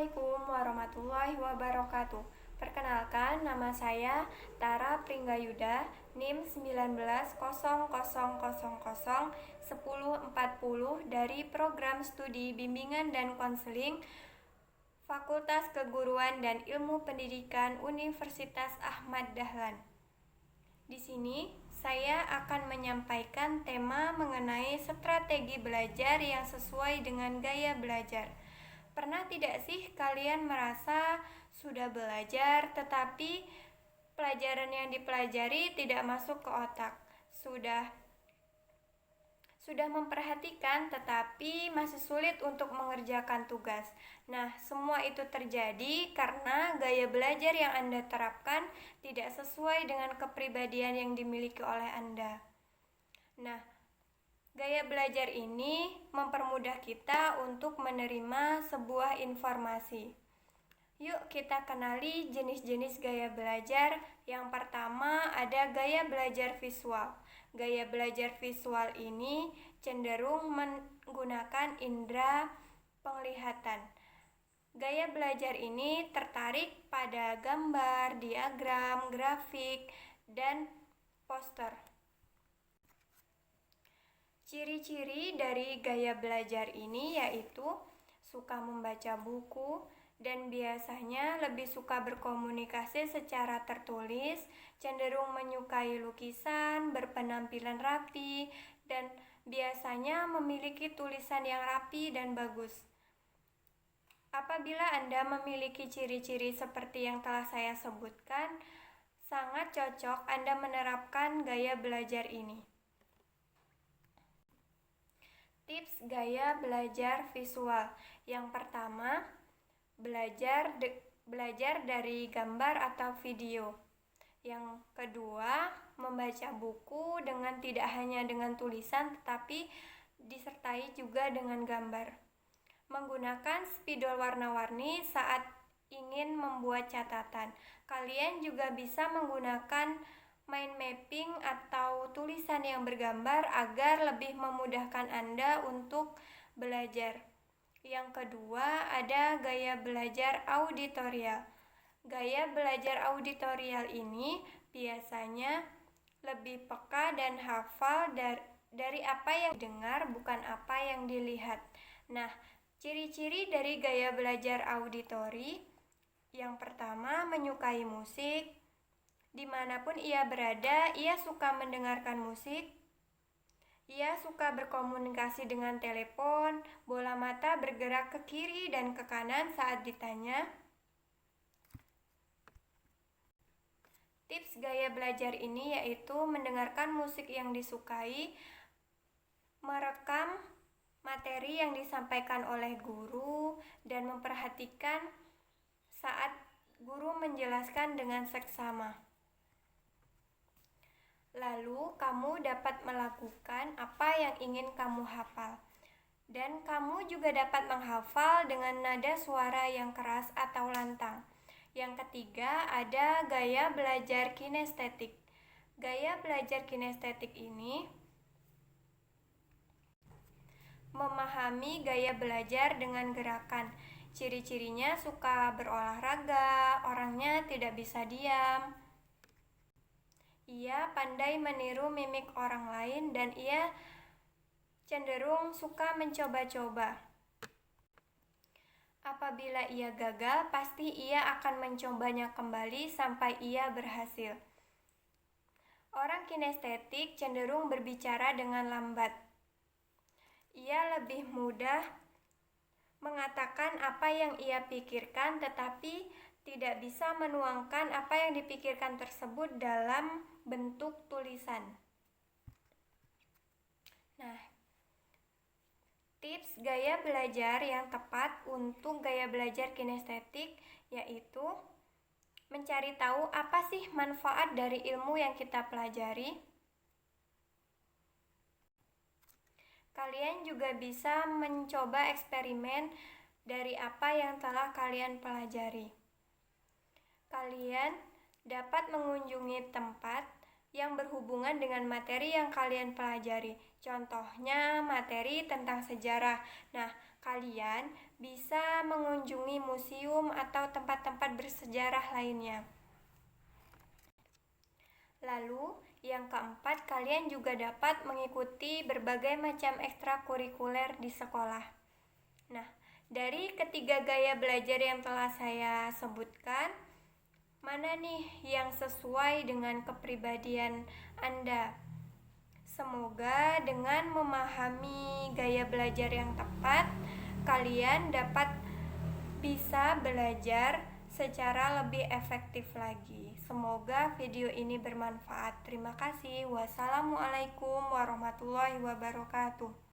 Assalamualaikum warahmatullahi wabarakatuh. Perkenalkan, nama saya Tara Pringgayuda, NIM 19,00001040 dari Program Studi Bimbingan dan Konseling Fakultas Keguruan dan Ilmu Pendidikan Universitas Ahmad Dahlan. Di sini saya akan menyampaikan tema mengenai strategi belajar yang sesuai dengan gaya belajar. Pernah tidak sih kalian merasa sudah belajar tetapi pelajaran yang dipelajari tidak masuk ke otak? Sudah memperhatikan tetapi masih sulit untuk mengerjakan tugas. Nah, semua itu terjadi karena gaya belajar yang Anda terapkan tidak sesuai dengan kepribadian yang dimiliki oleh Anda. Nah, gaya belajar ini mempermudah kita untuk menerima sebuah informasi. Yuk kita kenali jenis-jenis gaya belajar. Yang pertama ada gaya belajar visual. Gaya belajar visual ini cenderung menggunakan indera penglihatan. Gaya belajar ini tertarik pada gambar, diagram, grafik, dan poster. Ciri-ciri dari gaya belajar ini yaitu suka membaca buku dan biasanya lebih suka berkomunikasi secara tertulis, cenderung menyukai lukisan, berpenampilan rapi, dan biasanya memiliki tulisan yang rapi dan bagus. Apabila Anda memiliki ciri-ciri seperti yang telah saya sebutkan, sangat cocok Anda menerapkan gaya belajar ini. Tips gaya belajar visual. Yang pertama, belajar dari gambar atau video. Yang kedua, membaca buku dengan tidak hanya dengan tulisan tetapi disertai juga dengan gambar. Menggunakan spidol warna-warni saat ingin membuat catatan. Kalian juga bisa menggunakan mind mapping atau tulisan yang bergambar agar lebih memudahkan Anda untuk belajar. Yang kedua ada gaya belajar auditorial. Gaya belajar auditorial ini biasanya lebih peka dan hafal dari apa yang didengar, bukan apa yang dilihat. Nah, ciri-ciri dari gaya belajar auditori, yang pertama menyukai musik. Dimanapun ia berada, ia suka mendengarkan musik. Ia suka berkomunikasi dengan telepon, bola mata bergerak ke kiri dan ke kanan saat ditanya. Tips gaya belajar ini yaitu mendengarkan musik yang disukai, merekam materi yang disampaikan oleh guru, dan memperhatikan saat guru menjelaskan dengan seksama. Lalu, kamu dapat melakukan apa yang ingin kamu hafal. Dan kamu juga dapat menghafal dengan nada suara yang keras atau lantang. Yang ketiga, ada gaya belajar kinestetik. Gaya belajar kinestetik ini memahami gaya belajar dengan gerakan. Ciri-cirinya suka berolahraga, orangnya tidak bisa diam. Ia pandai meniru mimik orang lain dan ia cenderung suka mencoba-coba. Apabila ia gagal, pasti ia akan mencobanya kembali sampai ia berhasil. Orang kinestetik cenderung berbicara dengan lambat. Ia lebih mudah mengatakan apa yang ia pikirkan tetapi tidak bisa menuangkan apa yang dipikirkan tersebut dalam bentuk tulisan. Nah, tips gaya belajar yang tepat untuk gaya belajar kinestetik yaitu mencari tahu apa sih manfaat dari ilmu yang kita pelajari. Kalian juga bisa mencoba eksperimen dari apa yang telah kalian pelajari. Kalian dapat mengunjungi tempat yang berhubungan dengan materi yang kalian pelajari. Contohnya materi tentang sejarah. Nah, kalian bisa mengunjungi museum atau tempat-tempat bersejarah lainnya. Lalu, yang keempat, kalian juga dapat mengikuti berbagai macam ekstrakurikuler di sekolah. Nah, dari ketiga gaya belajar yang telah saya sebutkan, mana nih yang sesuai dengan kepribadian Anda? Semoga dengan memahami gaya belajar yang tepat, kalian dapat bisa belajar secara lebih efektif lagi. Semoga video ini bermanfaat. Terima kasih. Wassalamualaikum warahmatullahi wabarakatuh.